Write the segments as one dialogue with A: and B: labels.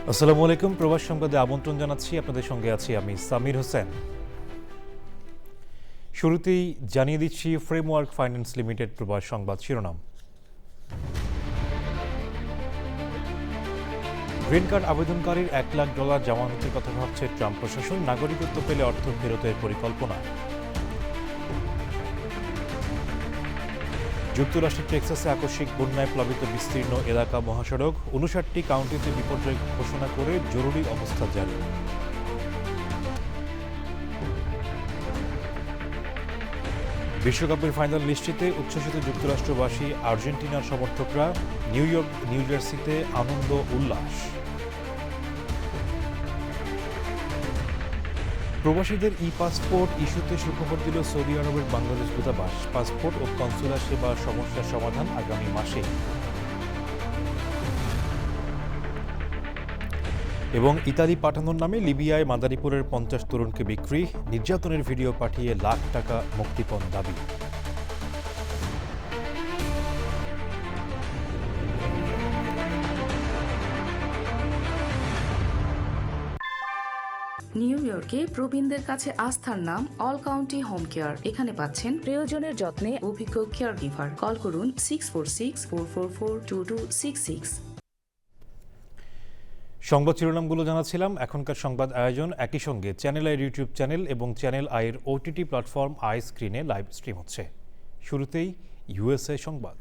A: আসসালামু আলাইকুম। প্রবাস সংবাদে আমন্ত্রণ জানাচ্ছি। আপনাদের সঙ্গে আছি আমি সামির হোসেন। শুরুতেই জানিয়ে দিচ্ছি ফ্রেমওয়ার্ক ফাইন্যান্স লিমিটেড প্রবাস সংবাদ শিরোনাম। গ্রিন কার্ড আবেদনকারীর $1,00,000 জামানতের কথা ভাবছে ট্রাম্প প্রশাসন। নাগরিকত্ব পেলে অর্থ ফেরতের পরিকল্পনা। যুক্তরাষ্ট্রের টেক্সাসে আকস্মিক বন্যায় প্লাবিত বিস্তীর্ণ এলাকা মহাসড়ক। 59টি কাউন্টিতে বিপর্যয় ঘোষণা করে জরুরি অবস্থা জারি। বিশ্বকাপের ফাইনাল নিশ্চিতে উচ্ছ্বসিত যুক্তরাষ্ট্রবাসী আর্জেন্টিনার সমর্থকরা। নিউ জার্সিতে আনন্দ উল্লাস। প্রবাসীদের পাসপোর্ট ইস্যুতে সুখবর দিল সৌদি আরবের বাংলাদেশ দূতাবাস। পাসপোর্ট ও কনসুলার সেবা সমস্যার সমাধান আগামী মাসে। এবং ইতালি পাঠানোর নামে লিবিয়ায় মাদারীপুরের 50 তরুণকে বিক্রি। নির্যাতনের ভিডিও পাঠিয়ে লাখ টাকা মুক্তিপণ দাবি।
B: নিউ ইয়র্কে প্রবীণদের কাছে আস্থার নাম অল কাউন্টি হোম কেয়ার। এখানে পাচ্ছেন প্রিয়জনের যত্নে অভিজ্ঞ কেয়ার গিভার। কল করুন 646-444-2266।
A: সংবাদ শিরোনামগুলো জানাচ্ছিলাম। এখনকার সংবাদ আয়োজন একই সঙ্গে চ্যানেল আইয়ের ইউটিউব চ্যানেল এবং চ্যানেল আইয়ের ওটিটি প্ল্যাটফর্ম আই স্ক্রিনে লাইভ স্ট্রিম হচ্ছে। শুরুতেই ইউএসএ সংবাদ।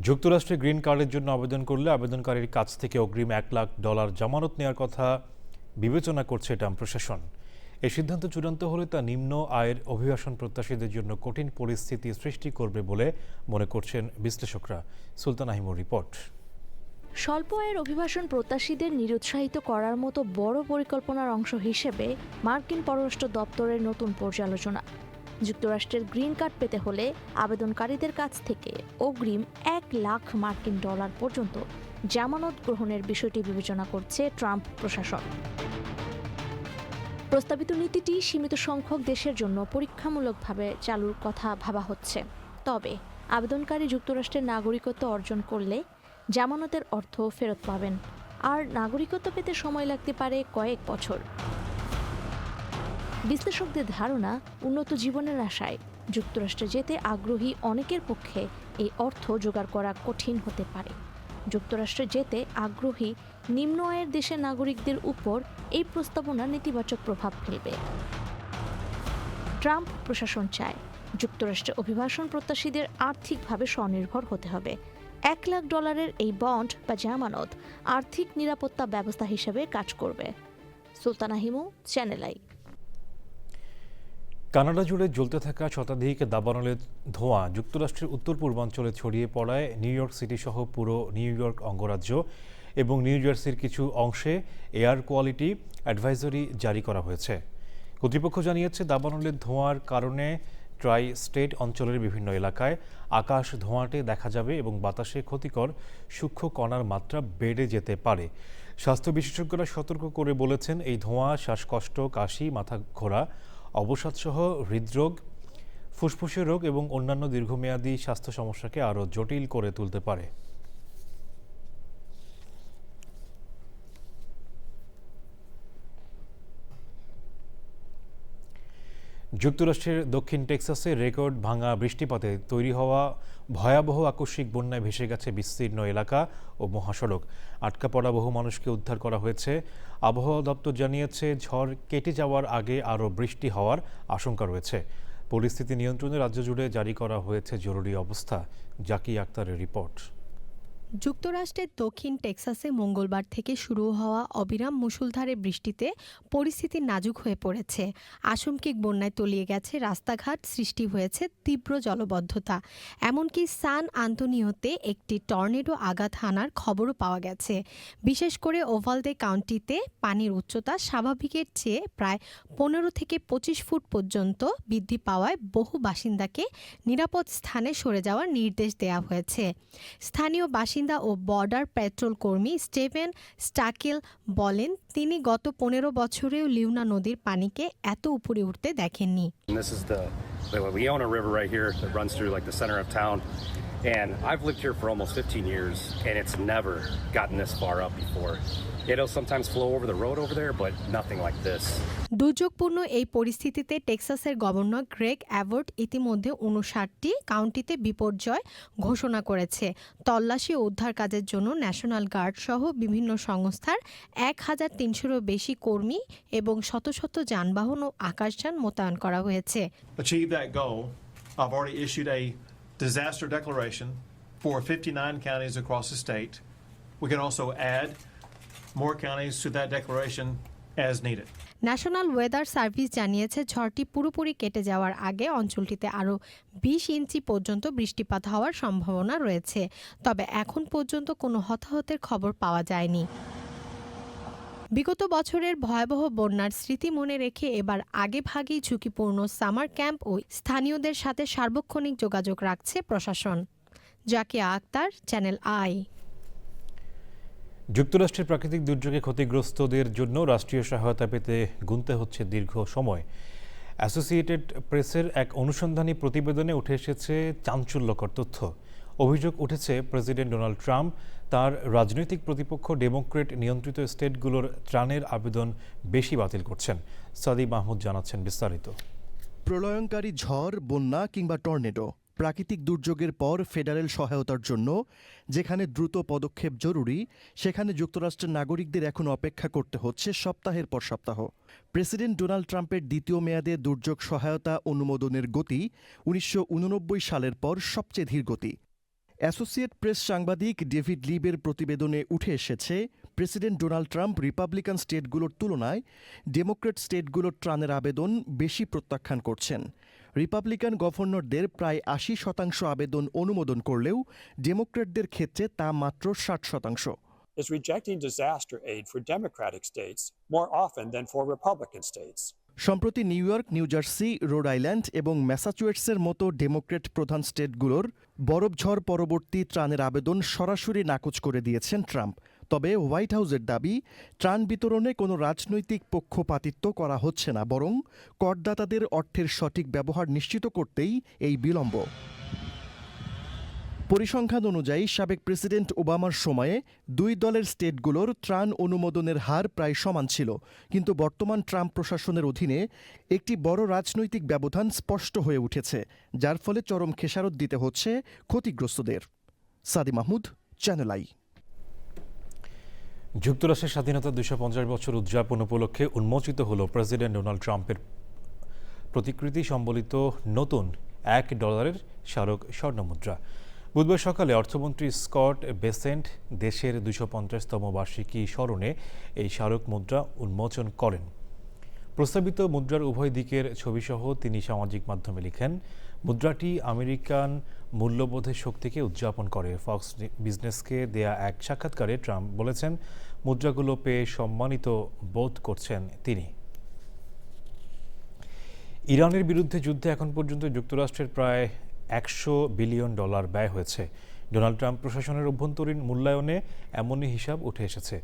A: যুক্তরাষ্ট্রে গ্রিন কার্ডের জন্য আবেদন করলে আবেদনকারীর কাছ থেকে অগ্রিম $1,00,000 জামানত নেওয়ার কথা বিবেচনা করছে ট্রাম্প প্রশাসন। এই সিদ্ধান্ত চূড়ান্ত হলে তা নিম্ন আয়ের অভিবাসন প্রত্যাশীদের জন্য কঠিন পরিস্থিতি সৃষ্টি করবে বলে মনে করছেন বিশ্লেষকরা। সুলতান আহিমুর রিপোর্ট।
C: স্বল্প আয়ের অভিবাসন প্রত্যাশীদের নিরুৎসাহিত করার মতো বড় পরিকল্পনার অংশ হিসেবে মার্কিন পররাষ্ট্র দপ্তরের নতুন পর্যালোচনা। যুক্তরাষ্ট্রের গ্রিন কার্ড পেতে হলে আবেদনকারীদের কাছ থেকে অগ্রিম $1,00,000 পর্যন্ত জামানত গ্রহণের বিষয়টি বিবেচনা করছে ট্রাম্প প্রশাসন। প্রস্তাবিত নীতিটি সীমিত সংখ্যক দেশের জন্য পরীক্ষামূলকভাবে চালুর কথা ভাবা হচ্ছে। তবে আবেদনকারী যুক্তরাষ্ট্রের নাগরিকত্ব অর্জন করলে জামানতের অর্থ ফেরত পাবেন, আর নাগরিকত্ব পেতে সময় লাগতে পারে কয়েক বছর। বিশ্লেষকদের ধারণা, উন্নত জীবনের আশায় যুক্তরাষ্ট্রে যেতে আগ্রহী অনেকের পক্ষে এই অর্থ জোগাড় করা কঠিন হতে পারে। যুক্তরাষ্ট্রে যেতে আগ্রহী নিম্ন আয়ের দেশের নাগরিকদের উপর এই প্রস্তাবনা নেতিবাচক প্রভাব ফেলবে। ট্রাম্প প্রশাসন চায় যুক্তরাষ্ট্রে অভিবাসন প্রত্যাশীদের আর্থিকভাবে স্বনির্ভর হতে হবে। $1,00,000 এই বন্ড বা জামানত আর্থিক নিরাপত্তা ব্যবস্থা হিসেবে কাজ করবে। Sultana Himu, channel I.
A: Canada জুড়ে জ্বলতে থাকা শতাধিক দাবানলের ধোঁয়া যুক্তরাষ্ট্রের উত্তর পূর্বাঞ্চলে ছড়িয়ে পড়ায় নিউ ইয়র্ক সিটি সহ পুরো নিউ ইয়র্ক অঙ্গরাজ্য এবং নিউ জার্সির কিছু অংশে এয়ার কোয়ালিটি অ্যাডভাইজরি জারি করা হয়েছে। কর্তৃপক্ষ জানিয়েছে, দাবানলের ধোঁয়ার কারণে ট্রাই স্টেট অঞ্চলের বিভিন্ন এলাকায় আকাশ ধোঁয়াটে দেখা যাবে এবং বাতাসে ক্ষতিকর সূক্ষ্ম কণার মাত্রা বেড়ে যেতে পারে। স্বাস্থ্য বিশেষজ্ঞরা সতর্ক করে বলেছেন, এই ধোঁয়া শ্বাসকষ্ট, কাশি, মাথা ঘোরা, অবসাদসহ হৃদরোগ, ফুসফুসের রোগ এবং অন্যান্য দীর্ঘমেয়াদী স্বাস্থ্য সমস্যাকে আরও জটিল করে তুলতে পারে। যুক্তরাষ্ট্রের দক্ষিণ টেক্সাসে রেকর্ড ভাঙা বৃষ্টিপাতে তৈরি হওয়া ভয়াবহ আকস্মিক বন্যায় ভেসে গেছে বিস্তীর্ণ এলাকা ও মহাসড়ক। আটকা পড়া বহু মানুষকে উদ্ধার করা হয়েছে। আবহাওয়া দপ্তর জানিয়েছে, ঝড় কেটে যাওয়ার আগে আরও বৃষ্টি হওয়ার আশঙ্কা রয়েছে। পরিস্থিতি নিয়ন্ত্রণে রাজ্য জুড়ে জারি করা হয়েছে জরুরি অবস্থা। জাকি আক্তারের রিপোর্ট।
D: যুক্তরাষ্ট্রের দক্ষিণ টেক্সাসে মঙ্গলবার থেকে শুরু হওয়া অবিরাম মুষলধারে বৃষ্টিতে পরিস্থিতি নাজুক হয়ে পড়েছে। আশঙ্কিক বন্যায় তলিয়ে গেছে রাস্তাঘাট, সৃষ্টি হয়েছে তীব্র জলবদ্ধতা। এমনকি সান আন্তোনিওতে একটি টর্নেডো আঘাত হানার খবরও পাওয়া গেছে। বিশেষ করে ওভালদে কাউন্টিতে পানির উচ্চতা স্বাভাবিকের চেয়ে প্রায় 15 থেকে 25 ফুট পর্যন্ত বৃদ্ধি পাওয়ায় বহু বাসিন্দাকে নিরাপদ স্থানে সরে যাওয়ার নির্দেশ দেওয়া হয়েছে। স্থানীয় বাসিন্দা বাসিন্দা ও বর্ডার পেট্রোল কর্মী স্টেভেন স্টাকেল বলেন, তিনি গত 15 বছরেও লিউনা নদীর পানিকে এত উপরে উঠতে দেখেননি।
E: We own a river right here that runs through like the center of town. And I've lived here for almost 15 years, and it's never gotten this far up before. It'll sometimes flow over the road over there, but nothing like this.
D: দুর্যোগপূর্ণ এই পরিস্থিতিতে টেক্সাসের governor Greg Abbott ইতিমধ্যে 59টি কাউন্টিতে বিপর্যয় ঘোষণা করেছে। তল্লাশি ও উদ্ধার কাজের জন্য ন্যাশনাল গার্ড সহ বিভিন্ন সংস্থার 1300-এরও বেশি কর্মী এবং শত শত যানবাহন ও আকাশযান মোতায়েন করা হয়েছে।
F: Achieve that goal, I've already issued a disaster declaration for 59 counties across the state. We can also add more counties to that declaration as needed.
D: National weather service জানিয়েছে, ঝড়টি পুরোপুরি কেটে যাওয়ার আগে অঞ্চলটিতে আরও 20 ইঞ্চি পর্যন্ত বৃষ্টিপাত হওয়ার সম্ভাবনা রয়েছে। তবে এখন পর্যন্ত কোনো হতাহতের খবর পাওয়া যায়নি। বিগত বছরের ভয়াবহ বন্যার স্মৃতি মনে রেখে এবার আগেভাগেই ঝুঁকিপূর্ণ সামার ক্যাম্প ও স্থানীয়দের সাথে সার্বক্ষণিক যোগাযোগ রাখছে প্রশাসন। Zakia Akter, Channel i.
A: যুক্তরাষ্ট্রের প্রাকৃতিক দুর্যোগে ক্ষতিগ্রস্তদের জন্য রাষ্ট্রীয় সহায়তা পেতে গুনতে হচ্ছে দীর্ঘ সময়। অ্যাসোসিয়েটেড প্রেসের এক অনুসন্ধানী প্রতিবেদনে উঠে এসেছে চাঞ্চল্যকর তথ্য। অভিযোগ উঠেছে, প্রেসিডেন্ট ডোনাল্ড ট্রাম্প তার রাজনৈতিক প্রতিপক্ষ ডেমোক্রেট নিয়ন্ত্রিত স্টেটগুলোর ত্রাণের আবেদন বেশি বাতিল করছেন। সাদি মাহমুদ জানাচ্ছেন বিস্তারিত।
G: প্রলয়ঙ্কারী ঝড়, বন্যা কিংবা টর্নেডো, প্রাকৃতিক দুর্যোগের পর ফেডারেল সহায়তার জন্য যেখানে দ্রুত পদক্ষেপ জরুরি, সেখানে যুক্তরাষ্ট্রের নাগরিকদের এখন অপেক্ষা করতে হচ্ছে সপ্তাহের পর সপ্তাহ। প্রেসিডেন্ট ডোনাল্ড ট্রাম্পের দ্বিতীয় মেয়াদে দুর্যোগ সহায়তা অনুমোদনের গতি 1989 সালের পর সবচেয়ে ধীর গতি। অ্যাসোসিয়েট প্রেস সাংবাদিক ডেভিড লিবের প্রতিবেদনে উঠে এসেছে, প্রেসিডেন্ট ডোনাল্ড ট্রাম্প রিপাবলিকান স্টেটগুলোর তুলনায় ডেমোক্রেট স্টেটগুলোর ত্রাণের আবেদন বেশি প্রত্যাখ্যান করছেন। রিপাবলিকান গভর্নরদের প্রায় 80% আবেদন অনুমোদন করলেও ডেমোক্রেটদের ক্ষেত্রে তা মাত্র 60%।
H: is rejecting disaster aid for Democratic states more often than for Republican states.
G: সম্প্রতি new York, new jersey, road island এবং ম্যাসাচুয়েটসের মতো ডেমোক্রেট প্রধান স্টেটগুলোর বরফঝড় পরবর্তী ত্রাণের আবেদন সরাসরি নাকচ করে দিয়েছেন ট্রাম্প। তবে হোয়াইট হাউসের দাবি, ত্রাণ বিতরণে কোনো রাজনৈতিক পক্ষপাতিত্ব করা হচ্ছে না, বরং করদাতাদের অর্থের সঠিক ব্যবহার নিশ্চিত করতেই এই বিলম্ব। পরিসংখ্যান অনুযায়ী সাবেক প্রেসিডেন্ট ওবামার সময়ে দুই দলের স্টেটগুলোর ত্রাণ অনুমোদনের হার প্রায় সমান ছিল, কিন্তু বর্তমান ট্রাম্প প্রশাসনের অধীনে একটি বড় রাজনৈতিক ব্যবধান স্পষ্ট হয়ে উঠেছে, যার ফলে চরম খেসারত দিতে হচ্ছে ক্ষতিগ্রস্তদের। সাদি মাহমুদ, চ্যানেল আই।
A: যুক্তরাষ্ট্রের স্বাধীনতার 250 বছর উদযাপন উপলক্ষে উন্মোচিত হল প্রেসিডেন্ট ডোনাল্ড ট্রাম্পের প্রতিকৃতি সম্বলিত নতুন $1 স্মারক স্বর্ণমুদ্রা। বুধবার সকালে অর্থমন্ত্রী স্কট বেসেন্ট দেশের 250তম বার্ষিকী স্মরণে এই স্মারক মুদ্রা উন্মোচন করেন। প্রস্তাবিত মুদ্রার উভয় দিকের ছবিসহ তিনি সামাজিক মাধ্যমে লিখেন, মুদ্রাটি আমেরিকান মূল্যবোধের শক্তিকে উদযাপন করে। ফক্স বিজনেসকে দেয়া এক সাক্ষাৎকারে ট্রাম্প বলেছেন, মুদ্রাগুলো পেয়ে সম্মানিত বোধ করছেন তিনি। ইরানের বিরুদ্ধে যুদ্ধে এখন পর্যন্ত যুক্তরাষ্ট্রের প্রায় $100 বিলিয়ন ব্যয় হয়েছে। ডোনাল্ড ট্রাম্প প্রশাসনের অভ্যন্তরীণ মূল্যায়নে এমনই হিসাব উঠে এসেছে।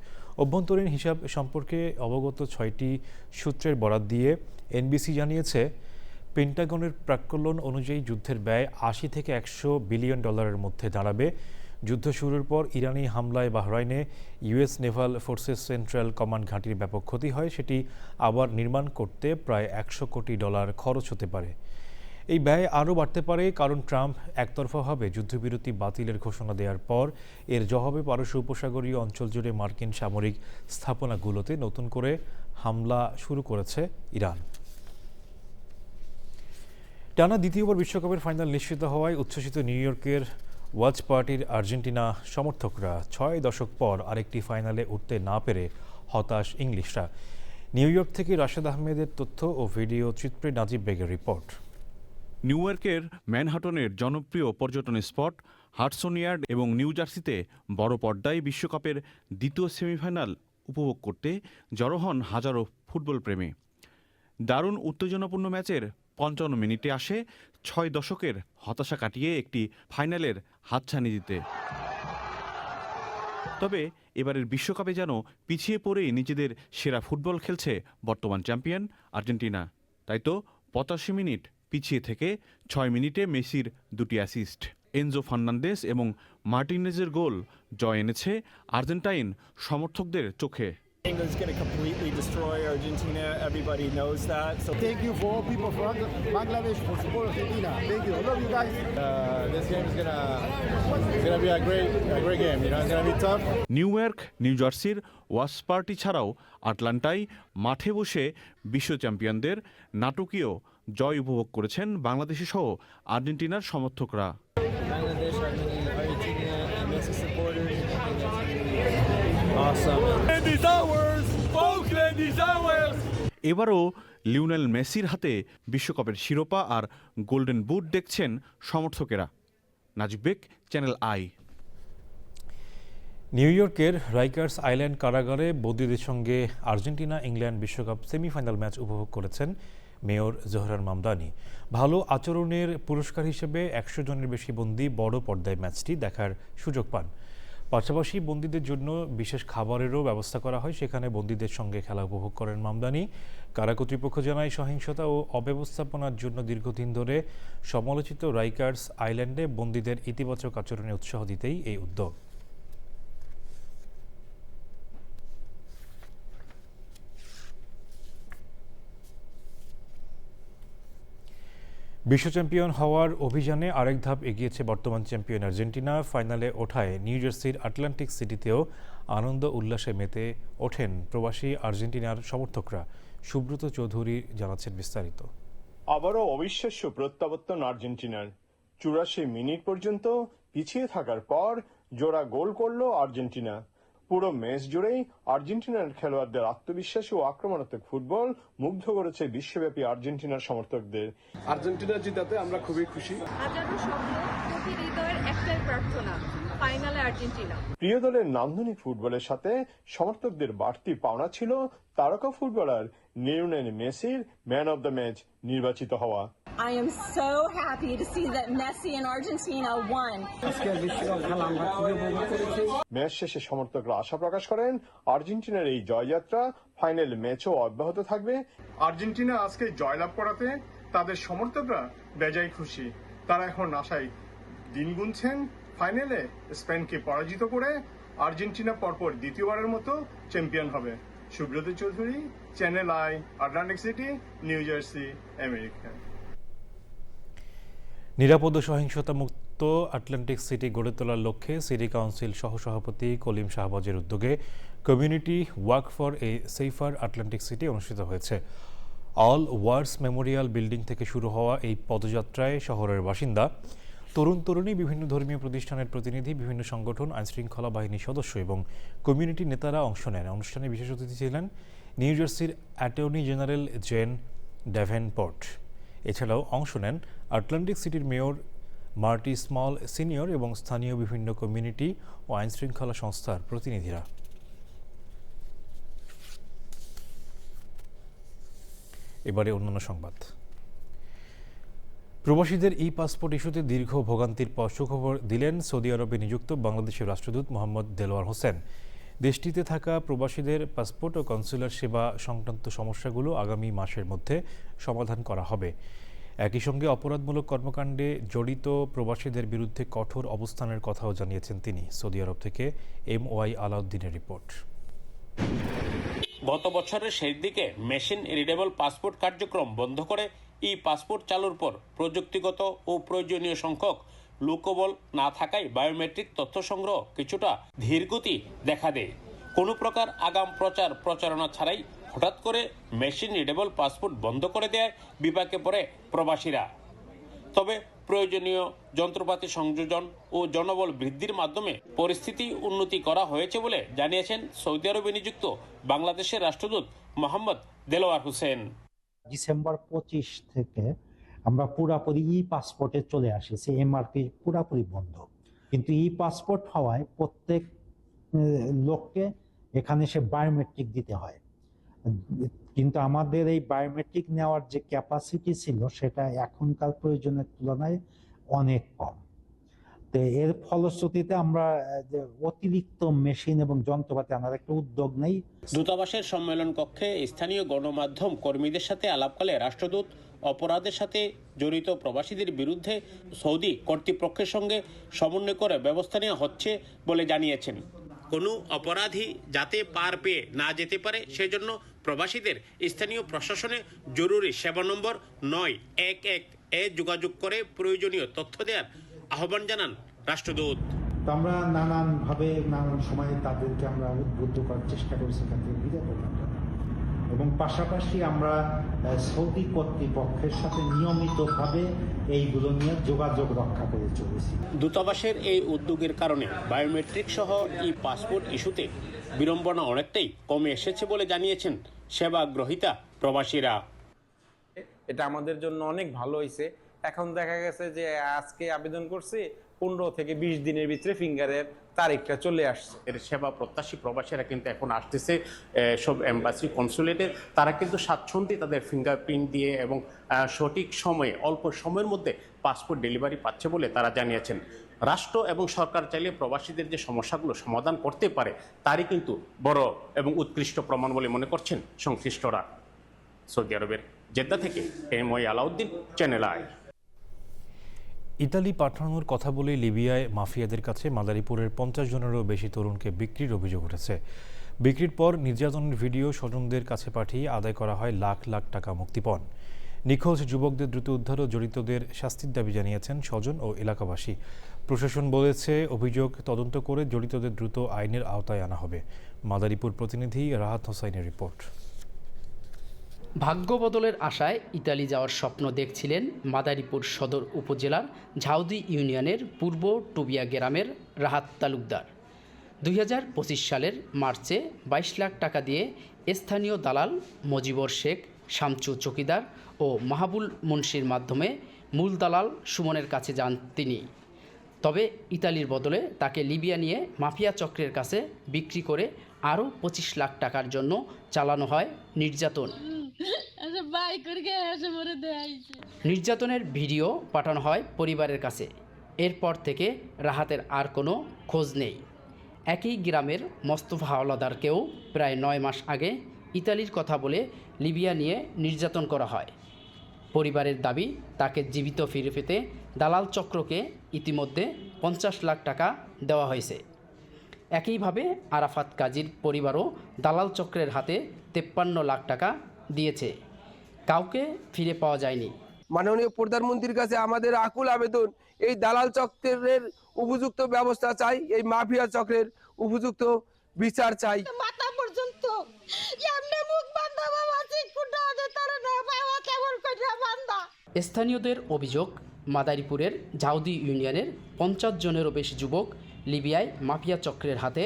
A: অভ্যন্তরীণ হিসাব সম্পর্কে অবগত 6টি সূত্রের বরাত দিয়ে এনবিসি জানিয়েছে, পেন্টাগনের প্রাক্কলন অনুযায়ী যুদ্ধের ব্যয় $80 থেকে $100 বিলিয়ন মধ্যে দাঁড়াবে। যুদ্ধ শুরুর পর ইরানি হামলায় বাহরাইনে US naval forces central command ঘাঁটির ব্যাপক ক্ষতি হয়। সেটি আবার নির্মাণ করতে প্রায় $100 কোটি খরচ হতে পারে। এই ব্যয় আরও বাড়তে পারে, কারণ ট্রাম্প একতরফাভাবে যুদ্ধবিরতি বাতিলের ঘোষণা দেওয়ার পর এর জবাবে পারস্য উপসাগরীয় অঞ্চল জুড়ে মার্কিন সামরিক স্থাপনাগুলোতে নতুন করে হামলা শুরু করেছে ইরান। টানা দ্বিতীয়বার বিশ্বকাপের ফাইনাল নিশ্চিত হওয়ায় উচ্ছ্বসিত নিউ ইয়র্কের ওয়াচ পার্টির আর্জেন্টিনা সমর্থকরা 6 দশক পর আরেকটি ফাইনালে উঠতে না পেরে হতাশ ইংলিশরা। নিউ ইয়র্ক থেকে রাশেদ আহমেদের তথ্য ও ভিডিও চিত্রে নাজিব বেগের রিপোর্ট।
I: নিউ ইয়র্কের ম্যানহাটনের জনপ্রিয় পর্যটন স্পট হাডসন ইয়ার্ড এবং নিউ জার্সিতে বড় পর্দায় বিশ্বকাপের দ্বিতীয় সেমিফাইনাল উপভোগ করতে জড়ো হন হাজারো ফুটবল প্রেমী। দারুণ উত্তেজনাপূর্ণ ম্যাচের 55 মিনিটে আসে 6 দশকের হতাশা কাটিয়ে একটি ফাইনালের হাতছানি দিতে। তবে এবারের বিশ্বকাপে যেন পিছিয়ে পড়েই নিজেদের সেরা ফুটবল খেলছে বর্তমান চ্যাম্পিয়ন আর্জেন্টিনা। তাই তো 85 মিনিট পিছিয়ে থেকে 6 মিনিটে মেসির দুটি অ্যাসিস্ট, এনজো ফার্নান্দেস এবং মার্টিনেজের গোল জয় এনেছে আর্জেন্টাইন সমর্থকদের চোখে।
J: England's going to completely destroy Argentina. Everybody knows that. So
K: thank you for all people from Bangladesh for support Argentina. Thank you. I love you guys.
L: This game is gonna be a great game. You know, it's gonna be tough.
I: New York, new জার্সির wash party ছাড়াও আটলান্টায় মাঠে বসে বিশ্ব চ্যাম্পিয়নদের নাটকীয় জয় উপভোগ করেছেন বাংলাদেশি সহ আর্জেন্টিনার সমর্থকরা।
J: Bangladesh, Argentina, and Messi supporters.
I: এবারও লিওনেল মেসির হাতে বিশ্বকাপের শিরোপা আর গোল্ডেন বুট দেখছেন সমর্থকেরা। Najib Bek, Channel i.
A: New ইয়র্কের রাইকার্স আইল্যান্ড কারাগারে বন্দীদের সঙ্গে আর্জেন্টিনা ইংল্যান্ড বিশ্বকাপ সেমিফাইনাল ম্যাচ উপভোগ করেছেন মেয়র জোহরান মামদানি। ভালো আচরণের পুরস্কার হিসেবে 100 জনের বেশি বন্দী বড় পর্দায় ম্যাচটি দেখার সুযোগ পান। পাশাপাশি বন্দীদের জন্য বিশেষ খাবারেরও ব্যবস্থা করা হয়। সেখানে বন্দীদের সঙ্গে খেলা উপভোগ করেন মামদানি। কারা কর্তৃপক্ষ জানায়, সহিংসতা ও অব্যবস্থাপনার জন্য দীর্ঘদিন ধরে সমালোচিত রাইকার্স আইল্যান্ডে বন্দীদের ইতিবাচক আচরণে উৎসাহ দিতেই এই উদ্যোগ। বিশ্ব চ্যাম্পিয়ন হওয়ার অভিযানে আরেক ধাপ এগিয়েছে বর্তমান চ্যাম্পিয়ন আর্জেন্টিনা। ফাইনালে ওঠায় নিউ জার্সির আটলান্টিক সিটিতেও আনন্দ উল্লাসে মেতে ওঠেন প্রবাসী আর্জেন্টিনার সমর্থকরা। সুব্রত চৌধুরী জানাচ্ছেন বিস্তারিত।
M: আবারও অবিশ্বাস্য প্রত্যাবর্তন আর্জেন্টিনার। 84 মিনিট পর্যন্ত পিছিয়ে থাকার পর জোড়া গোল করল আর্জেন্টিনা। পুরো ম্যাচ জুড়েই আর্জেন্টিনার খেলোয়াড়দের আত্মবিশ্বাসী ও আক্রমণাত্মক ফুটবল মুগ্ধ করেছে বিশ্বব্যাপী আর্জেন্টিনার সমর্থকদের।
L: আর্জেন্টিনা জিতাতে আমরা খুবই খুশি।
N: হাজারো শব্দ, কোটি হৃদয়ের একটাই প্রার্থনা, ফাইনালে আর্জেন্টিনা।
M: প্রিয় দলের নান্দনিক ফুটবলের সাথে সমর্থকদের বাড়তি পাওনা ছিল তারকা ফুটবলার লিওনেল মেসির ম্যান অব দ্য ম্যাচ নির্বাচিত হওয়া।
N: I am so happy to see that Messi and Argentina won.
M: Match শেষে সমর্থকরা আশা প্রকাশ করেন আর্জেন্টিনার এই জয়যাত্রা ফাইনাল ম্যাচও অব্যাহত থাকবে। আর্জেন্টিনা আজকে জয়লাভ করাতে তাদের সমর্থকরা বেজায় খুশি। তারা এখন আশায় দিন গুনছেন ফাইনালে স্পেনকে পরাজিত করে আর্জেন্টিনা পরপর দ্বিতীয়বারের মতো চ্যাম্পিয়ন হবে। Subrata Chowdhury, channel I, Atlantic city, new jersey, America.
A: নিরাপদ ও সহিংসতা মুক্ত আটলান্টিক সিটি গড়ে তোলার লক্ষ্যে সিটি কাউন্সিল সহসভাপতি কলিম শাহবাজের উদ্যোগে community walk for a safer Atlantic City অনুষ্ঠিত হয়েছে। অল ওয়ার্স মেমোরিয়াল বিল্ডিং থেকে শুরু হওয়া এই পদযাত্রায় শহরের বাসিন্দা, তরুণ তরুণী, বিভিন্ন ধর্মীয় প্রতিষ্ঠানের প্রতিনিধি, বিভিন্ন সংগঠন, আইনশৃঙ্খলা বাহিনীর সদস্য এবং কমিউনিটি নেতারা অংশ নেন। অনুষ্ঠানে বিশেষ অতিথি ছিলেন নিউ জার্সির অ্যাটর্নি জেনারেল জেন ড্যাভেনপোর্ট। এছাড়াও অংশ নেন আটলান্টিক সিটির মেয়র মার্টি স্মল সিনিয়র এবং স্থানীয় বিভিন্ন কমিউনিটি ও আইনশৃঙ্খলা সংস্থার প্রতিনিধিরা। এবারে অন্যান্য সংবাদ। প্রবাসীদের ই পাসপোর্ট ইস্যুতে দীর্ঘ ভোগান্তির পর সুখবর দিলেন সৌদি আরবে নিযুক্ত বাংলাদেশের রাষ্ট্রদূত মোহাম্মদ দেলোয়ার হোসেন। দেশটিতে থাকা প্রবাসীদের পাসপোর্ট ও কনসুলার সেবা সংক্রান্ত সমস্যাগুলো আগামী মাসের মধ্যে সমাধান করা হবে। একই সঙ্গে অপরাধমূলক কর্মকাণ্ডে জড়িত প্রবাসীদের বিরুদ্ধে কঠোর অবস্থানের কথাও জানিয়েছেন তিনি। সৌদি আরব থেকে MY আলাউদ্দিনের রিপোর্ট।
O: গত বছরের শেষ দিকে মেশিন রিডেবল পাসপোর্ট কার্যক্রম বন্ধ করে ই পাসপোর্ট চালুর পর প্রযুক্তিগত ও প্রয়োজনীয় সংখ্যক লোকবল না থাকায় বায়োমেট্রিক তথ্য সংগ্রহ কিছুটা ধীরগতি দেখা দেয়। কোনো প্রকার আগাম প্রচারণা ছাড়াই হঠাৎ করে মেশিন রিডেবল পাসপোর্ট বন্ধ করে দেয় বিপাকে পড়ে প্রবাসীরা। তবে প্রয়োজনীয় যন্ত্রপাতি সংযোজন ও জনবল বৃদ্ধির মাধ্যমে পরিস্থিতি উন্নতি করা হয়েছে বলে জানিয়েছেন সৌদি আরবে নিযুক্ত বাংলাদেশের রাষ্ট্রদূত মোহাম্মদ দেলোয়ার হোসেন।
P: ডিসেম্বর 25 থেকে আমরা পুরাপুরি ই পাসপোর্টে চলে আসেছি। MRP পুরাপুরি বন্ধ, কিন্তু ই পাসপোর্ট হওয়ায় প্রত্যেক লোককে এখানে সে বায়োমেট্রিক দিতে হয়। কিন্তু আমাদের এই বায়োমেট্রিক নেওয়ার যে ক্যাপাসিটি ছিল সেটা এখনকার প্রয়োজনের তুলনায় অনেক কম। তো এর ফলশ্রুতিতে আমরা যে অতিরিক্ত মেশিন এবং যন্ত্রপাতি আনার একটা উদ্যোগ নেই।
O: দূতাবাসের সম্মেলন কক্ষে স্থানীয় গণমাধ্যম কর্মীদের সাথে আলাপকালে রাষ্ট্রদূত অপরাধের সাথে জড়িত প্রবাসীদের বিরুদ্ধে সৌদি কর্তৃপক্ষের সঙ্গে সমন্বয় করে ব্যবস্থা নেওয়া হচ্ছে বলে জানিয়েছেন। কোনো অপরাধী যাতে পার পেয়ে না যেতে পারে সেজন্য প্রবাসীদের স্থানীয় প্রশাসনে জরুরি সেবা নম্বর 911 এ যোগাযোগ করে প্রয়োজনীয় তথ্য দেওয়ার আহ্বান জানান রাষ্ট্রদূত।
P: তো আমরা নানানভাবে নানান সময়ে তাদেরকে আমরা উদ্বুদ্ধ করার চেষ্টা করি সেখান থেকে বিরত থাকার, এবং পাশাপাশি আমরা সৌদি কর্তৃপক্ষের সাথে নিয়মিতভাবে এইগুলো নিয়ে যোগাযোগ রক্ষা করে চলেছি।
O: দূতাবাসের এই উদ্যোগের কারণে বায়োমেট্রিক সহ ই পাসপোর্ট ইস্যুতে বিড়ম্বনা অনেকটাই কমে এসেছে বলে জানিয়েছেন সেবা গ্রহীতা প্রবাসীরা।
Q: এটা আমাদের জন্য অনেক ভালো হয়েছে। এখন দেখা গেছে যে আজকে আবেদন করছি 15 থেকে 20 দিনের ভিতরে ফিঙ্গারের তারিখটা চলে আসছে।
O: এর সেবা প্রত্যাশী প্রবাসীরা কিন্তু এখন আসতেছে সব এম্বাসি কনসুলেটে, তারা কিন্তু স্বাচ্ছন্দ্যে তাদের ফিঙ্গারপ্রিন্ট দিয়ে এবং সঠিক সময়ে অল্প সময়ের মধ্যে পাসপোর্ট ডেলিভারি পাচ্ছে বলে তারা জানিয়েছেন। রাষ্ট্র এবং সরকার চাইলে প্রবাসীদের যে সমস্যাগুলো সমাধান করতে পারে তারই কিন্তু বড় এবং উৎকৃষ্ট প্রমাণ বলে মনে করছেন সংশ্লিষ্টরা। সৌদি আরবের জেদ্দা থেকে MY Alauddin, channel I.
A: Italy পাঠানোর কথা বলে লিবিয়ায় মাফিয়াদের কাছে মাদারীপুরের 50 জনেরও বেশি তরুণকে বিক্রির অভিযোগ উঠেছে। বিক্রির পর নির্যাতনের ভিডিও স্বজনদের কাছে পাঠিয়ে আদায় করা হয় লাখ লাখ টাকা মুক্তিপণ। নিখোঁজ যুবকদের দ্রুত উদ্ধার ও জড়িতদের শাস্তির দাবি জানিয়েছেন স্বজন ও এলাকাবাসী। প্রশাসন বলেছে অভিযোগ তদন্ত করে জড়িতদের দ্রুত আইনের আওতায় আনা হবে। মাদারীপুর প্রতিনিধি রাহাত হোসাইনের রিপোর্ট।
R: ভাগ্য বদলের আশায় ইতালি যাওয়ার স্বপ্ন দেখছিলেন মাদারীপুর সদর উপজেলার ঝাউদি ইউনিয়নের পূর্ব টুবিয়া গ্রামের রাহাত তালুকদার। 2025 সালের মার্চে 22 লাখ টাকা দিয়ে স্থানীয় দালাল মজিবর শেখ, শামচু চকিদার ও মাহাবুল মুন্সির মাধ্যমে মূল দালাল সুমনের কাছে যান তিনি। তবে ইতালির বদলে তাকে লিবিয়া নিয়ে মাফিয়া চক্রের কাছে বিক্রি করে আরও 25 লাখ টাকার জন্য চালানো হয় নির্যাতন। নির্যাতনের ভিডিও পাঠানো হয় পরিবারের কাছে। এরপর থেকে রাহাতের আর কোনো খোঁজ নেই। একই গ্রামের মোস্তফা হাওলাদারকেও প্রায় 9 মাস আগে ইতালির কথা বলে লিবিয়া নিয়ে নির্যাতন করা হয়। পরিবারের দাবি তাকে জীবিত ফিরে পেতে দালাল চক্রকে ইতিমধ্যে 50 লাখ টাকা দেওয়া হয়েছে। একইভাবে আরাফাত কাজীর পরিবারও দালাল চক্রের হাতে 53 লাখ টাকা দিয়েছে। কাউকে ফিরে পাওয়া যায়নি।
S: মাননীয় প্রধানমন্ত্রীর কাছে আমাদের আকুল আবেদন, এই দালাল চক্রের উপযুক্ত ব্যবস্থা চাই, এই মাফিয়া চক্রের উপযুক্ত বিচার চাই।
T: মাথা পর্যন্ত এমনি মুখ বান্ধা বাবা ঠিক ফুটা দে তার না বাবা কেমন কইরা বান্দা।
R: স্থানীয়দের অভিযোগ, মাদারীপুরের ঝাউদি ইউনিয়নের 50 জনেরও বেশি যুবক লিবিয়ায় মাফিয়া চক্রের হাতে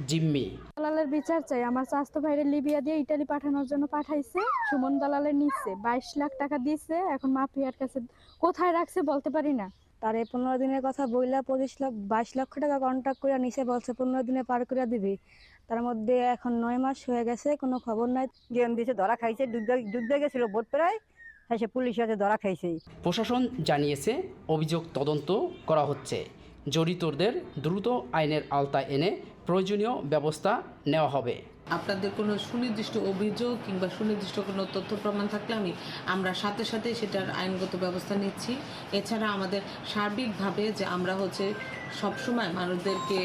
R: জিম্মি।
U: দালালের বিচার চাই। আমার স্বাস্থ্য ভাইরে লিবিয়া দিয়ে ইতালি পাঠানোর জন্য পাঠাইছে, সুমন দালালের নিচ্ছে 22 লাখ টাকা দিয়েছে। এখন মাফিয়ার কাছে কোথায় রাখছে বলতে পারি না।
V: তারে 15 দিনের কথা বইলা 22 লক্ষ টাকা কন্ট্যাক্ট করে নিছে, বলছে 15 দিনে পার করে দিবি। তার মধ্যে এখন 9 মাস হয়ে গেছে, কোনো খবর নাই।
W: গেম দিছে, ধরা খাইছে, যুদ্ধে গেছিল ভোট প্রায়, সে পুলিশ আছে ধরা খাইছে।
R: প্রশাসন জানিয়েছে অভিযোগ তদন্ত করা হচ্ছে। জড়িতদের দ্রুত আইনের আওতায় এনে প্রয়োজনীয় ব্যবস্থা নেওয়া হবে।
X: আপনাদের কোনো সুনির্দিষ্ট অভিযোগ কিংবা সুনির্দিষ্ট কোনো তথ্য প্রমাণ থাকলে আমরা সাথে সাথে সেটার আইনগত ব্যবস্থা নিচ্ছি। এছাড়া আমাদের সার্বিকভাবে যে আমরা সবসময় মানুষদেরকে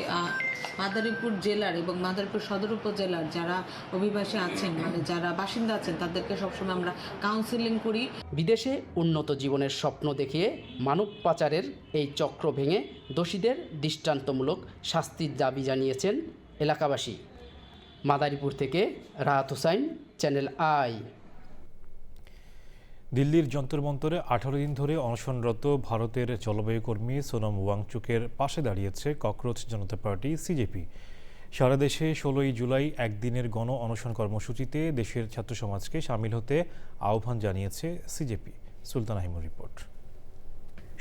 X: মাদারীপুর জেলার এবং মাদারীপুর সদর উপজেলার যারা অভিবাসী আছেন, যারা বাসিন্দা আছেন, তাদেরকে সবসময় আমরা কাউন্সিলিং করি।
R: বিদেশে উন্নত জীবনের স্বপ্ন দেখিয়ে মানব পাচারের এই চক্র ভেঙে দোষীদের দৃষ্টান্তমূলক শাস্তির দাবি জানিয়েছেন এলাকাবাসী। মাদারীপুর থেকে রাহাত হোসাইন, চ্যানেল আই।
A: দিল্লির যন্তর মন্তরে 18 দিন ধরে অনশনরত ভারতের জলবায়ু কর্মী সোনম ওয়াংচুকের পাশে দাঁড়িয়েছে ককরোচ জনতা পার্টি সিজেপি। সারা দেশে 16 জুলাই একদিনের গণ অনশন কর্মসূচিতে দেশের ছাত্র সমাজকে সামিল হতে আহ্বান জানিয়েছে সিজেপি। সুলতান আহিমুর রিপোর্ট।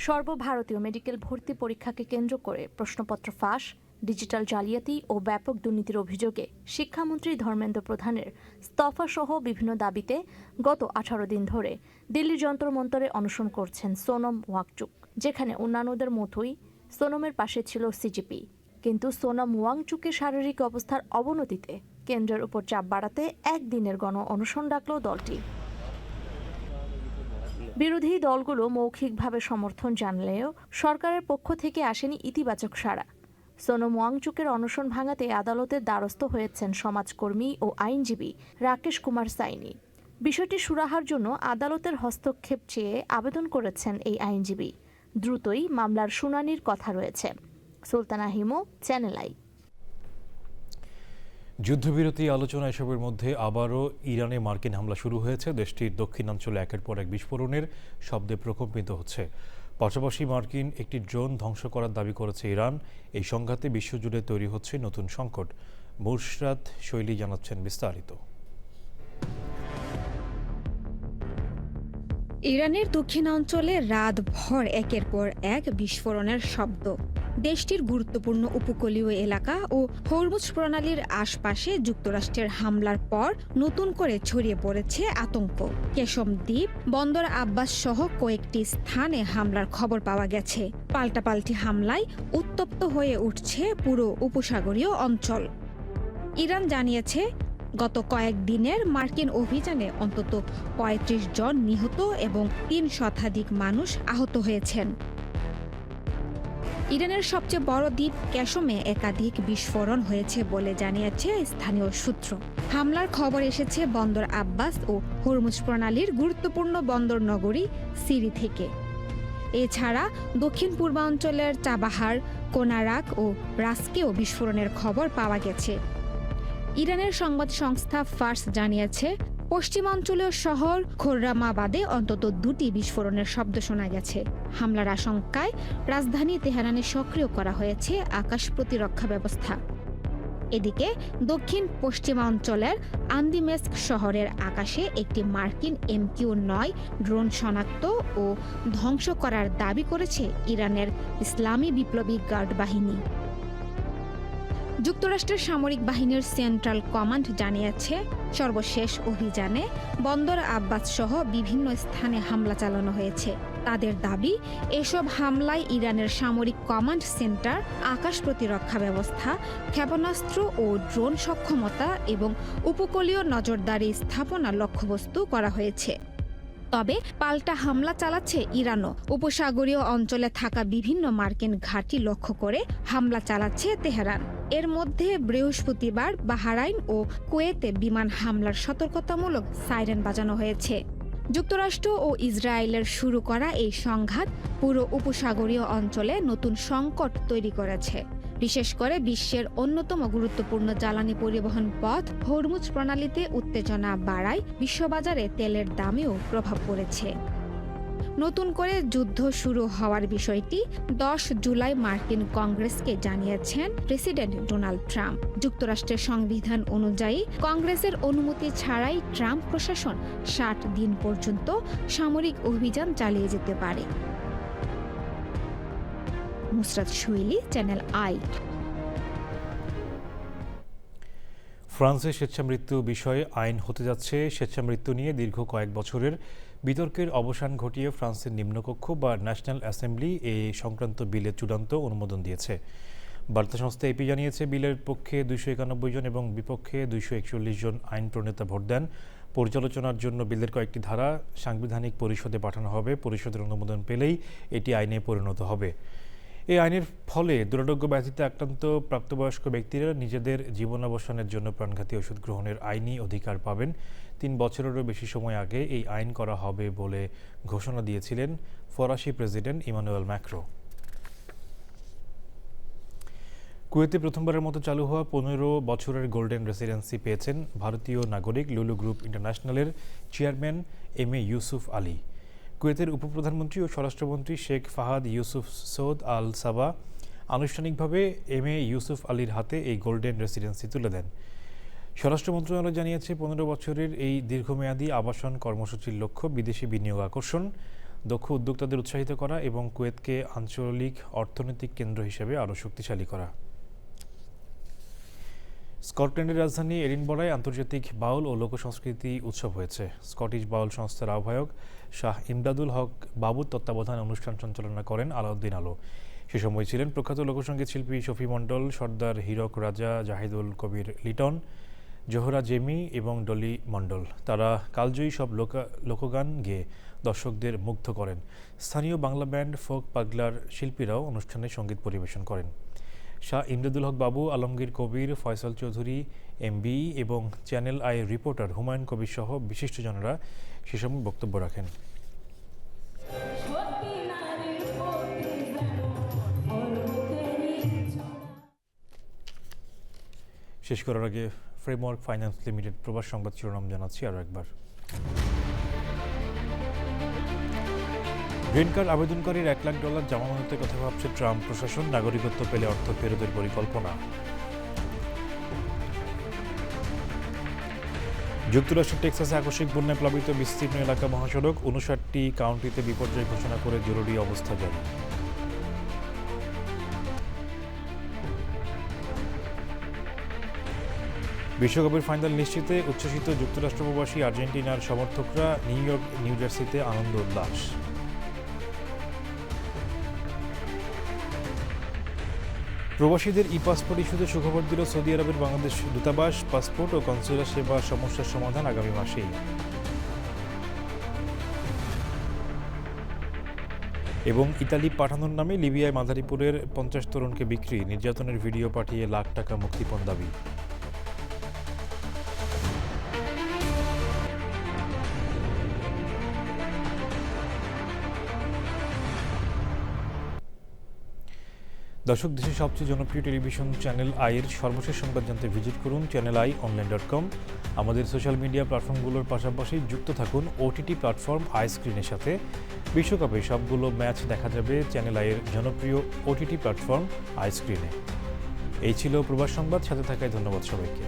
C: সর্বভারতীয় মেডিকেল ভর্তি পরীক্ষাকে কেন্দ্র করে প্রশ্নপত্র ফাঁস, ডিজিটাল জালিয়াতি ও ব্যাপক দুর্নীতির অভিযোগে শিক্ষামন্ত্রী ধর্মেন্দ্র প্রধানের ইস্তফা সহ বিভিন্ন দাবিতে গত 18 দিন ধরে দিল্লির যন্তর মন্তরে অনশন করছেন সোনম ওয়াংচুক, যেখানে অন্যান্যদের মতোই সোনমের পাশে ছিল সিজিপি। কিন্তু সোনম ওয়াংচুকের শারীরিক অবস্থার অবনতিতে কেন্দ্রের উপর চাপ বাড়াতে একদিনের গণ অনশন ডাকল দলটি। বিরোধী দলগুলো মৌখিকভাবে সমর্থন জানালেও সরকারের পক্ষ থেকে আসেনি ইতিবাচক সাড়া। সোনম ওয়াংচুকের অনশন ভাঙাতে আদালতের দ্বারস্থ হয়েছেন সমাজকর্মী ও আইনজীবী রাকেশ কুমার সাইনি। বিষয়টি সুরাহার জন্য আদালতের হস্তক্ষেপ চেয়ে আবেদন করেছেন এই আইনজীবী। দ্রুতই মামলার শুনানির কথা রয়েছে। সুলতানা হিমো, চ্যানেল আই।
A: যুদ্ধবিরতি আলোচনা এসবের মধ্যে আবারও ইরানে মার্কিন হামলা শুরু হয়েছে। দেশটির দক্ষিণাঞ্চলে একের পর এক বিস্ফোরণের শব্দে প্রকম্পিত হচ্ছে। পাশাপাশি মার্কিন একটি ড্রোন ধ্বংস করার দাবি করেছে ইরান। এই সংঘাতে বিশ্বজুড়ে তৈরি হচ্ছে নতুন সংকট। মুশরাত শৈলী জানাচ্ছেন বিস্তারিত।
B: ইরানের দক্ষিণাঞ্চলে রাতভর একের পর এক বিস্ফোরণের শব্দ। দেশটির গুরুত্বপূর্ণ উপকূলীয় এলাকা ও হরমুজ প্রণালীর আশপাশে যুক্তরাষ্ট্রের হামলার পর নতুন করে ছড়িয়ে পড়েছে আতঙ্ক। কেশম দ্বীপ, বন্দর আব্বাস সহ কয়েকটি স্থানে হামলার খবর পাওয়া গেছে। পাল্টাপাল্টি হামলায় উত্তপ্ত হয়ে উঠছে পুরো উপসাগরীয় অঞ্চল। ইরান জানিয়েছে গত কয়েকদিনের মার্কিন অভিযানে অন্তত ৩৫ জন নিহত এবং ৩ শতাধিক মানুষ আহত হয়েছেন। ইরানের সবচেয়ে বড় দ্বীপ কেশমে একাধিক বিস্ফোরণ হয়েছে বলে জানিয়েছে স্থানীয় সূত্র। হামলার খবর এসেছে বন্দর আব্বাস ও হরমুজ প্রণালীর গুরুত্বপূর্ণ বন্দর নগরী সিরি থেকে। এছাড়া দক্ষিণ পূর্বাঞ্চলের চাবাহার, কোনারাক ও রাস্কেও বিস্ফোরণের খবর পাওয়া গেছে। ইরানের সংবাদ সংস্থা ফার্স জানিয়েছে পশ্চিমাঞ্চলীয় শহর খোররামাবাদে অন্তত 2টি বিস্ফোরণের শব্দ শোনা গেছে। হামলার আশঙ্কায় রাজধানী তেহরানে সক্রিয় করা হয়েছে আকাশ প্রতিরক্ষা ব্যবস্থা। এদিকে দক্ষিণ পশ্চিমাঞ্চলের আন্দিমেস্ক শহরের আকাশে একটি মার্কিন MQ-9 ড্রোন শনাক্ত ও ধ্বংস করার দাবি করেছে ইরানের ইসলামী বিপ্লবী গার্ড বাহিনী। যুক্তরাষ্ট্রের সামরিক বাহিনীর সেন্ট্রাল কমান্ড জানিয়েছে সর্বশেষ অভিযানে বন্দর আব্বাস সহ বিভিন্ন স্থানে হামলা চালানো হয়েছে। তাদের দাবি, এসব হামলায় ইরানের সামরিক কমান্ড সেন্টার, আকাশ প্রতিরক্ষা ব্যবস্থা, ক্ষেপণাস্ত্র ও ড্রোন সক্ষমতা এবং উপকূলীয় নজরদারি স্থাপনা লক্ষ্যবস্তু করা হয়েছে। তবে পাল্টা হামলা চালাচ্ছে ইরানও। উপসাগরীয় অঞ্চলে থাকা বিভিন্ন মার্কিন ঘাঁটি লক্ষ্য করে হামলা চালাচ্ছে তেহরান। এর মধ্যে বৃহস্পতিবার বাহরাইন ও কুয়েতে বিমান হামলার সতর্কতামূলক সাইরেন বাজানো হয়েছে। যুক্তরাষ্ট্র ও ইসরায়েলের শুরু করা এই সংঘাত পুরো উপসাগরীয় অঞ্চলে নতুন সংকট তৈরি করেছে। বিশেষ করে বিশ্বের অন্যতম গুরুত্বপূর্ণ জ্বালানি পরিবহন পথ হরমুজ প্রণালীতে উত্তেজনা বাড়ায় বিশ্ববাজারে তেলের দামেও প্রভাব পড়েছে। নতুন করে যুদ্ধ শুরু হওয়ার বিষয়টি 10 জুলাই মার্কিন কংগ্রেসকে জানিয়েছেন প্রেসিডেন্ট ডোনাল্ড ট্রাম্প। যুক্তরাষ্ট্রের সংবিধান অনুযায়ী কংগ্রেসের অনুমতি ছাড়াই ট্রাম্প প্রশাসন 60 দিন পর্যন্ত সামরিক অভিযান চালিয়ে যেতে পারে। মুসরাত শৈলী, চ্যানেল আই।
A: ফ্রান্সে স্বেচ্ছামৃত্যু বিষয়ে আইন হতে যাচ্ছে। স্বেচ্ছামৃত্যু নিয়ে দীর্ঘ কয়েক বছরের বিতর্কের অবসান ঘটিয়ে ফ্রান্সের নিম্নকক্ষ বা ন্যাশনাল অ্যাসেম্বলি এই সংক্রান্ত বিলের চূড়ান্ত অনুমোদন দিয়েছে। বার্তা সংস্থা এপি জানিয়েছে, বিলের পক্ষে 291 জন এবং বিপক্ষে 241 জন আইন প্রণেতা ভোট দেন। পর্যালোচনার জন্য বিলের কয়েকটি ধারা সাংবিধানিক পরিষদে পাঠানো হবে। পরিষদের অনুমোদন পেলেই এটি আইনে পরিণত হবে। এই আইনের ফলে দুরারোগ্য ব্যাধিতে আক্রান্ত প্রাপ্তবয়স্ক ব্যক্তিরা নিজেদের জীবনাবসানের জন্য প্রাণঘাতী ওষুধ গ্রহণের আইনি অধিকার পাবেন। 3 বছরেরও বেশি সময় আগে এই আইন করা হবে বলে ঘোষণা দিয়েছিলেন ফরাসি প্রেসিডেন্ট ইমানুয়েল ম্যাক্রো। কুয়েতে প্রথমবারের মতো চালু হওয়া 15 বছরের গোল্ডেন রেসিডেন্সি পেয়েছেন ভারতীয় নাগরিক লুলু গ্রুপ ইন্টারন্যাশনালের চেয়ারম্যান MA ইউসুফ আলী। কুয়েতের উপপ্রধানমন্ত্রী ও স্বরাষ্ট্রমন্ত্রী শেখ ফাহাদ ইউসুফ সৌদ আল সাবা আনুষ্ঠানিকভাবে MA ইউসুফ আলীর হাতে এই গোল্ডেন রেসিডেন্সি তুলে দেন। স্বরাষ্ট্র মন্ত্রণালয় জানিয়েছে, 15 বছরের এই দীর্ঘমেয়াদী আবাসন কর্মসূচির লক্ষ্য বিদেশি বিনিয়োগ আকর্ষণ, দক্ষ উদ্যোক্তাদের উৎসাহিত করা এবং কুয়েতকে আঞ্চলিক অর্থনৈতিক কেন্দ্র হিসেবে আরও শক্তিশালী করা। স্কটল্যান্ডের রাজধানী এডিনবরায় আন্তর্জাতিক বাউল ও লোকসংস্কৃতি উৎসব হয়েছে। স্কটিশ বাউল সংস্থার আহ্বায়ক শাহ ইমদাদুল হক বাবুর তত্ত্বাবধানে অনুষ্ঠান সঞ্চালনা করেন আলাউদ্দিন আলো। সে সময় ছিলেন প্রখ্যাত লোকসঙ্গীত শিল্পী শফি মণ্ডল, সর্দার হীরক রাজা, জাহিদুল কবির লিটন, জোহরা জেমি এবং ডলি মণ্ডল। তারা কালজয়ী সব লোকগান গেয়ে দর্শকদের মুগ্ধ করেন। স্থানীয় বাংলা ব্যান্ড ফোক পাগলার শিল্পীরাও অনুষ্ঠানে সঙ্গীত পরিবেশন করেন। শাহ ইমদাদুল হক বাবু, আলমগীর কবির, ফয়সাল চৌধুরী এমবি এবং channel I reporter Humayun Kabir সহ বিশিষ্টজনেরা সে সময় বক্তব্য রাখেন। শেষ করার আগে ফ্রেমওয়ার্ক ফাইন্যান্স লিমিটেড প্রবাস সংবাদ শিরোনাম জানাচ্ছি আরও একবার। গ্রিন কার্ড আবেদনকারীর $1 লাখ জামানতের কথা ভাবছে ট্রাম্প প্রশাসন, নাগরিকত্ব পেলে অর্থ ফেরতের পরিকল্পনা। যুক্তরাষ্ট্রের টেক্সাসে আকস্মিক বন্যায় প্লাবিত বিস্তীর্ণ এলাকা মহাসড়ক, 59টি কাউন্টিতে বিপর্যয় ঘোষণা করে জরুরি অবস্থা জারি। বিশ্বকাপের ফাইনাল নিশ্চিতে উচ্ছ্বসিত যুক্তরাষ্ট্র প্রবাসী আর্জেন্টিনার সমর্থকরা, নিউ ইয়র্ক, নিউ জার্সিতে আনন্দ উল্লাস। প্রবাসীদের ই পাসপোর্ট ইস্যুতে সুখবর দিল সৌদি আরবের বাংলাদেশ দূতাবাস। পাসপোর্ট ও কনসুলার সেবা সমস্যার সমাধান আগামী মাসেই। এবং ইতালি পাঠানোর নামে লিবিয়ায় মাদারীপুরের 50 তরুণকে বিক্রি, নির্যাতনের ভিডিও পাঠিয়ে লাখ টাকা মুক্তিপণ দাবি। দর্শক, দেশের সবচেয়ে জনপ্রিয় টেলিভিশন চ্যানেল আইয়ের সর্বশেষ সংবাদ জানতে ভিজিট করুন channelionline.com। আমাদের সোশ্যাল মিডিয়া প্ল্যাটফর্মগুলোর পাশাপাশি যুক্ত থাকুন ওটিটি প্ল্যাটফর্ম আই স্ক্রিনের সাথে। বিশ্বকাপে সবগুলো ম্যাচ দেখা যাবে চ্যানেল আইয়ের জনপ্রিয় ওটিটি প্ল্যাটফর্ম আই স্ক্রিনে। এই ছিল প্রবাস সংবাদ, সাথে থাকায় ধন্যবাদ সবাইকে।